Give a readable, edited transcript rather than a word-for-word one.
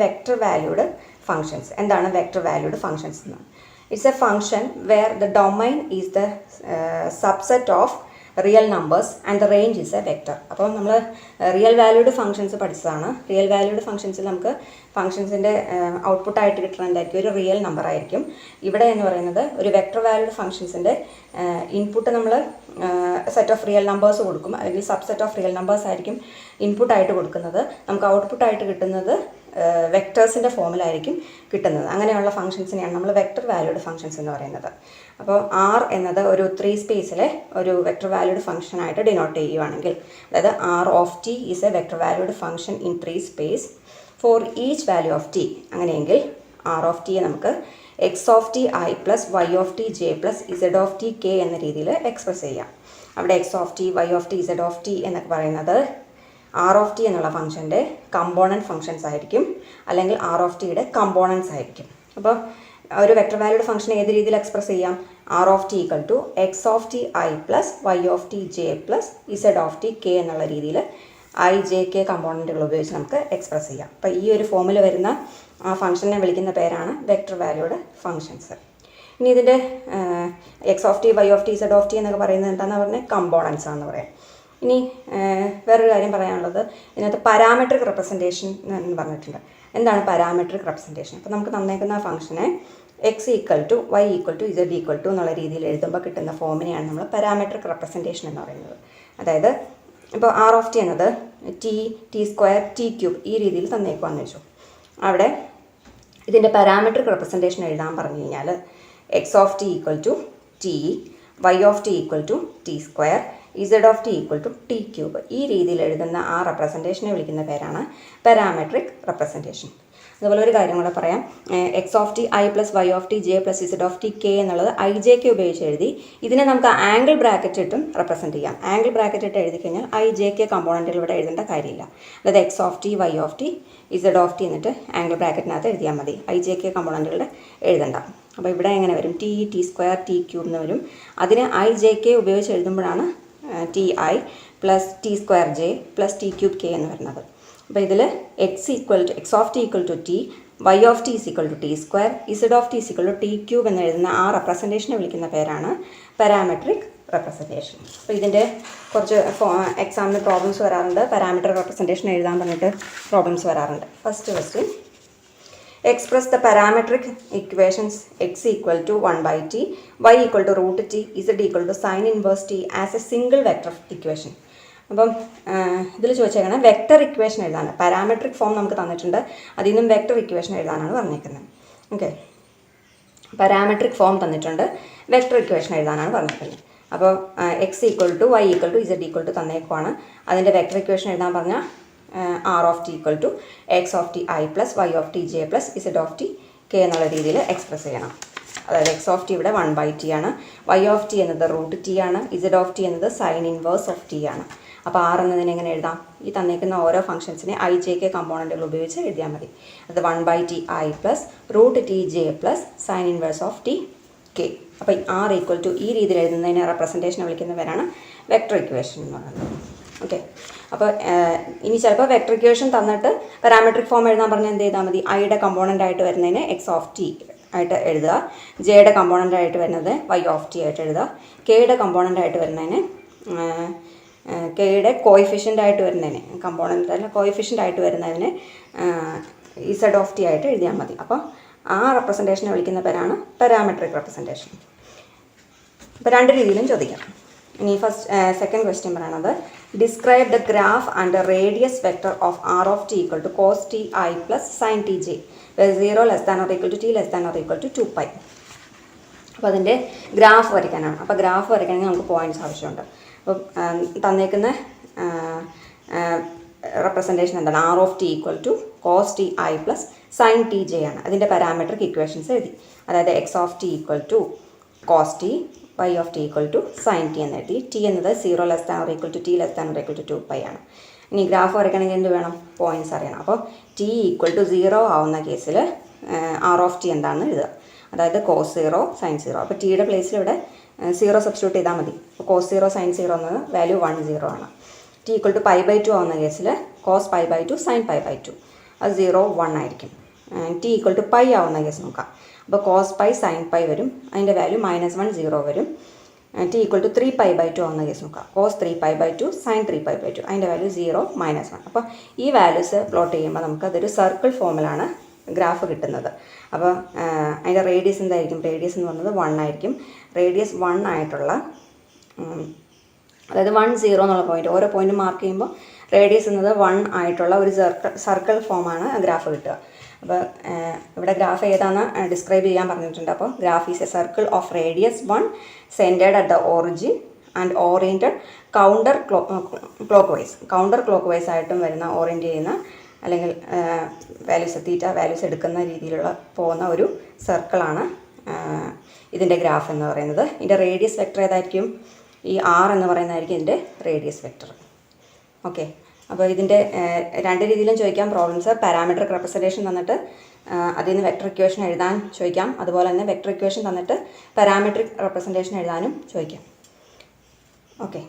vector valued functions. എന്താണ് vector valued functions എന്ന്? It's a function where the domain is the subset of real numbers and the range is a vector. അപ്പോൾ നമ്മൾ real valued functions പഠിച്ചതാണ്. Real valued ഫംഗ്ഷൻസിൽ നമുക്ക് ഫംഗ്ഷൻസിൻ്റെ ഔട്ട്പുട്ടായിട്ട് കിട്ടുന്നതായിരിക്കും ഒരു real number ആയിരിക്കും. ഇവിടെ എന്ന് പറയുന്നത് ഒരു വെക്ടർ വാല്യൂഡ് ഫംഗ്ഷൻസിൻ്റെ ഇൻപുട്ട് നമ്മൾ സെറ്റ് ഓഫ് റിയൽ നമ്പേഴ്സ് കൊടുക്കും, അല്ലെങ്കിൽ സബ്സെറ്റ് ഓഫ് റിയൽ നമ്പേഴ്സ് ആയിരിക്കും ഇൻപുട്ടായിട്ട് കൊടുക്കുന്നത്. നമുക്ക് ഔട്ട്പുട്ടായിട്ട് കിട്ടുന്നത് വെക്ടേഴ്സിൻ്റെ ഫോമിലായിരിക്കും കിട്ടുന്നത്. അങ്ങനെയുള്ള ഫംഗ്ഷൻസിനെയാണ് നമ്മൾ വെക്ടർ വാല്യൂഡ് ഫംഗ്ഷൻസ് എന്ന് പറയുന്നത്. അപ്പോൾ ആർ എന്നത് ഒരു 3 സ്പേസിലെ ഒരു വെക്ടർ വാല്യൂഡ് ഫംഗ്ഷനായിട്ട് ഡിനോട്ട് ചെയ്യുകയാണെങ്കിൽ, അതായത് r of T is a vector valued function in 3 space for each value of t. അങ്ങനെയെങ്കിൽ ആർ ഓഫ് ടിയെ നമുക്ക് x of T I plus Y of T J plus Z of T k എന്ന രീതിയിൽ express ചെയ്യാം. അവിടെ x of T Y of T Z of t എന്നൊക്കെ പറയുന്നത് R of T എന്നുള്ള ഫംഗ്ഷൻ്റെ കമ്പോണൻറ്റ് ഫംഗ്ഷൻസ് ആയിരിക്കും, അല്ലെങ്കിൽ ആർ ഓഫ് ടിയുടെ കമ്പോണൻസ് ആയിരിക്കും. അപ്പോൾ ഒരു വെക്ടർ വാല്യൂഡ് ഫംഗ്ഷൻ ഏത് രീതിയിൽ എക്സ്പ്രസ് ചെയ്യാം? R of T equal to X of T I plus Y of T J plus Z of T K എന്നുള്ള രീതിയിൽ ഐ ജെ കെ കമ്പോണൻറ്റുകൾ ഉപയോഗിച്ച് നമുക്ക് എക്സ്പ്രസ് ചെയ്യാം. അപ്പോൾ ഈ ഒരു ഫോമിൽ വരുന്ന ആ ഫംഗ്ഷനെ വിളിക്കുന്ന പേരാണ് വെക്ടർ വാല്യൂഡ് ഫംഗ്ഷൻസ്. ഇനി ഇതിൻ്റെ x of T Y of T Z of t എന്നൊക്കെ പറയുന്നത് എന്താണെന്ന് പറഞ്ഞാൽ കമ്പോണൻസ് ആണെന്ന് പറയാം. ഇനി വേറൊരു കാര്യം പറയാനുള്ളത്, ഇതിനകത്ത് പാരാമെട്രിക് റെപ്രസെൻറ്റേഷൻ എന്ന് പറഞ്ഞിട്ടുണ്ട്. എന്താണ് പാരാമെട്രിക് റെപ്രസെൻറ്റേഷൻ? അപ്പോൾ നമുക്ക് തന്നേക്കുന്ന ഫംഗ്ഷനെ x equal to Y equal to Z equal to എന്നുള്ള രീതിയിൽ എഴുതുമ്പോൾ കിട്ടുന്ന ഫോമിനെയാണ് നമ്മൾ പാരാമെട്രിക് റെപ്രസെൻറ്റേഷൻ എന്ന് പറയുന്നത്. അതായത് ഇപ്പോൾ ആർ ഓഫ് ടി എന്നത് T T square T cube ഈ രീതിയിൽ തന്നേക്കുവാന്ന് വെച്ചു. അവിടെ ഇതിൻ്റെ പാരാമെട്രിക് റെപ്രസെൻറ്റേഷൻ എഴുതാൻ പറഞ്ഞു കഴിഞ്ഞാൽ x of T equal to T, Y of T equal to T square, Z of T equal to t cube ഈ രീതിയിൽ എഴുതുന്ന ആ റെപ്രസെൻറ്റേഷനെ വിളിക്കുന്ന പേരാണ് പാരാമെട്രിക് റെപ്രസെൻറ്റേഷൻ. അതുപോലെ ഒരു കാര്യം കൂടെ പറയാം, x of T I plus Y of T J plus Z of T k എന്നുള്ളത് ഐ ജെ കെ ഉപയോഗിച്ച് എഴുതി. ഇതിനെ നമുക്ക് ആംഗിൾ ബ്രാക്കറ്റ് ഇട്ടും റെപ്രസെൻറ്റ് ചെയ്യാം. ആംഗിൾ ബ്രാക്കറ്റ് ഇട്ട് എഴുതി കഴിഞ്ഞാൽ ഐ ജെ കെ കമ്പോണൻറ്റുകൾ ഇവിടെ എഴുതേണ്ട കാര്യമില്ല. അതായത് X of T Y of T Z of T എന്നിട്ട് ആംഗിൾ ബ്രാക്കറ്റിനകത്ത് എഴുതിയാൽ മതി, ഐ ജെ കെ കമ്പോണൻറ്റുകളുടെ എഴുതണ്ട. അപ്പോൾ ഇവിടെ എങ്ങനെ വരും? T T square T cube എന്ന് വരും. അതിന് ഐ ജെ കെ ഉപയോഗിച്ച് എഴുതുമ്പോഴാണ് T I plus T square J plus T cube K എന്ന് വരുന്നത്. അപ്പോൾ ഇതിൽ X of T equal to T, Y of T is equal to T square, Z of T is equal to t cube എന്ന് എഴുതുന്ന ആ റെപ്രസെൻറ്റേഷനെ വിളിക്കുന്ന പേരാണ് parametric representation. അപ്പോൾ ഇതിൻ്റെ കുറച്ച് എക്സാമിന് പ്രോബ്ലംസ് വരാറുണ്ട്. പാരാമെട്രിക് റെപ്രസെൻറ്റേഷൻ എഴുതാൻ പറഞ്ഞിട്ട് പ്രോബ്ലംസ് വരാറുണ്ട്. First question, express the parametric equations x equal to 1 by t, y equal to root t, z equal to sin inverse t as a single vector equation. അപ്പം ഇതിൽ ചോദിച്ചേക്കണം vector equation എഴുതാനാണ്. Parametric form നമുക്ക് തന്നിട്ടുണ്ട്, അതിൽ നിന്നും vector equation എഴുതാനാണ് പറഞ്ഞേക്കുന്നത്. ഓക്കെ, പാരാമെട്രിക് ഫോം തന്നിട്ടുണ്ട്, വെക്ടർ ഇക്വേഷൻ എഴുതാനാണ് പറഞ്ഞിട്ടുള്ളത്. അപ്പോൾ X equal to Y equal to Z equal to തന്നേക്കുവാണ്. അതിൻ്റെ വെക്ടർ ഇക്വേഷൻ എഴുതാൻ പറഞ്ഞാൽ R of T equal to X of T I plus Y of T J plus Z of T K എന്നുള്ള രീതിയിൽ express ചെയ്യണം. അതായത് X of T ഇവിടെ 1 by t ആണ്, വൈ ഓഫ് ടി എന്നത് റൂട്ട് ടി ആണ്, ഇസഡ് ഓഫ് ടി എന്നത് sine inverse of t ആണ്. അപ്പോൾ ആർ എന്നതിനെ എങ്ങനെ എഴുതാം? ഈ തന്നേക്കുന്ന ഓരോ ഫംഗ്ഷൻസിനെ ഐ ജെ കെ കമ്പോണൻറ്റുകൾ ഉപയോഗിച്ച് എഴുതിയാൽ മതി. അത് 1 by t i plus root t J plus sine inverse of T k. അപ്പോൾ ആർ ഈക്വൽ ടു ഈ രീതിയിൽ എഴുതുന്നതിനെ റെപ്രസെൻറ്റേഷൻ വിളിക്കുന്നവരാണ് വെക്ടർ ഇക്വേഷൻ എന്ന് പറയുന്നത്. ഓക്കെ, അപ്പോൾ ഇനി ചിലപ്പോൾ വെക്ടർ ഇക്വേഷൻ തന്നിട്ട് പാരാമെട്രിക് ഫോം എഴുതാൻ പറഞ്ഞാൽ എന്ത് ചെയ്താൽ മതി? ഐയുടെ കമ്പോണൻ്റ് ആയിട്ട് വരുന്നതിന് എക്സ് ഓഫ് ടി ആയിട്ട് എഴുതുക, ജെയുടെ കമ്പോണൻ്റ് ആയിട്ട് വരുന്നത് വൈ ഓഫ് ടി ആയിട്ട് എഴുതുക, കെയുടെ കമ്പോണൻ്റ് ആയിട്ട് വരുന്നതിന് കെയുടെ കോയിഫിഷ്യൻ്റ് ആയിട്ട് വരുന്നതിന് കമ്പോണൻ്റ് അല്ല കോയിഫിഷ്യൻ്റ് ആയിട്ട് വരുന്നതിന് ഇസഡ് ഓഫ് ടി ആയിട്ട് എഴുതിയാൽ മതി. അപ്പോൾ ആ റെപ്രസെൻറ്റേഷനെ വിളിക്കുന്ന പേരാണ് പാരാമെട്രിക് റെപ്രസെൻറ്റേഷൻ. അപ്പോൾ രണ്ട് രീതിയിലും ചോദിക്കാം. ഇനി സെക്കൻഡ് ക്വസ്റ്റ്യൻ പറയുന്നത്, describe the graph and radius vector of R of T equal to cos T I plus sine T J 0 less than or equal to T less than or equal to 2π. അപ്പോൾ അതിൻ്റെ graph വരയ്ക്കാനാണ്. അപ്പോൾ graph വരയ്ക്കണമെങ്കിൽ നമുക്ക് points ആവശ്യമുണ്ട്. അപ്പോൾ തന്നേക്കുന്ന representation എന്താണ്? R of T equal to cos T I plus sine T j ആണ്. അതിൻ്റെ പാരാമെട്രിക് ഇക്വേഷൻസ് എഴുതി. അതായത് X of T equal to cos t, y of t equal to sin t എന്ന് എഴുതി. ടി എന്നത് 0 less than or equal to T less than or equal to 2π ആണ്. ഇനി graph വരയ്ക്കണമെങ്കിൽ എന്ത് വേണം? പോയിൻറ്റ്സ് അറിയണം. അപ്പോൾ ടി ഈക്വൽ ടു 0 ആവുന്ന കേസിൽ ആർ ഓഫ് ടി എന്താണെന്ന് എഴുതുക. അതായത് കോസ് 0 സൈൻ 0. അപ്പോൾ ടിയുടെ പ്ലേസിൽ ഇവിടെ 0 സബ്സ്റ്റിറ്റ്യൂട്ട് ചെയ്താൽ മതി. അപ്പോൾ കോസ് 0 സൈൻ 0 എന്നത് വാല്യൂ 1 0 ആണ്. ടി ഈക്വൽ ടു π/2 ആവുന്ന കേസിൽ കോസ് π/2 സൈൻ π/2. അത് 0 1 ആയിരിക്കും. ടി ഈക്വൽ ടു പൈ ആവുന്ന കേസ് നോക്കാം. അപ്പോൾ കോസ് പൈ സൈൻ പൈ വരും, അതിൻ്റെ വാല്യൂ -1 0 വരും. ടി ഈക്വൽ ടു 3π/2 ആവുന്ന കേസ് നോക്കാം. കോസ് 3π/2 സൈൻ 3π/2 അതിൻ്റെ വാല്യൂ 0 -1. അപ്പോൾ ഈ വാല്യൂസ് പ്ലോട്ട് ചെയ്യുമ്പോൾ നമുക്കതൊരു സർക്കിൾ ഫോമിലാണ് ഗ്രാഫ് കിട്ടുന്നത്. അപ്പോൾ അതിൻ്റെ റേഡിയസ് എന്തായിരിക്കും? റേഡിയസ് എന്ന് പറയുന്നത് 1 ആയിരിക്കും. റേഡിയസ് 1 ആയിട്ടുള്ള, അതായത് 1 0 എന്നുള്ള പോയിന്റ്, ഓരോ പോയിന്റ് മാർക്ക് ചെയ്യുമ്പോൾ റേഡിയസ് എന്നത് 1 ആയിട്ടുള്ള ഒരു സർക്കിൾ ഫോമാണ് ഗ്രാഫ് കിട്ടുക. അപ്പോൾ ഇവിടെ ഗ്രാഫ് ഏതാണെന്ന് ഡിസ്ക്രൈബ് ചെയ്യാൻ പറഞ്ഞിട്ടുണ്ട്. അപ്പോൾ graph is a circle of radius 1 centred at the origin and oriented counter clockwise ആയിട്ടും വരുന്ന, ഓറിയൻറ്റ് ചെയ്യുന്ന അല്ലെങ്കിൽ തീറ്റ വാല്യൂസ് എടുക്കുന്ന രീതിയിലുള്ള പോകുന്ന ഒരു സർക്കിളാണ് ഇതിൻ്റെ ഗ്രാഫ് എന്ന് പറയുന്നത്. ഇതിൻ്റെ റേഡിയസ് വെക്ടർ ഏതായിരിക്കും? ഈ R എന്ന് പറയുന്നതായിരിക്കും ഇതിൻ്റെ റേഡിയസ് വെക്ടർ. ഓക്കെ, അപ്പോൾ ഇതിൻ്റെ രണ്ട് രീതിയിലും ചോദിക്കാം പ്രോബ്ലംസ്. പാരാമെട്രിക് റെപ്രസെൻറ്റേഷൻ തന്നിട്ട് അതിൽ നിന്ന് വെക്ടർ ഇക്വേഷൻ എഴുതാൻ ചോദിക്കാം. അതുപോലെ തന്നെ വെക്ടർ ഇക്വേഷൻ തന്നിട്ട് പാരാമെട്രിക് റെപ്രസെൻറ്റേഷൻ എഴുതാനും ചോദിക്കാം. ഓക്കെ.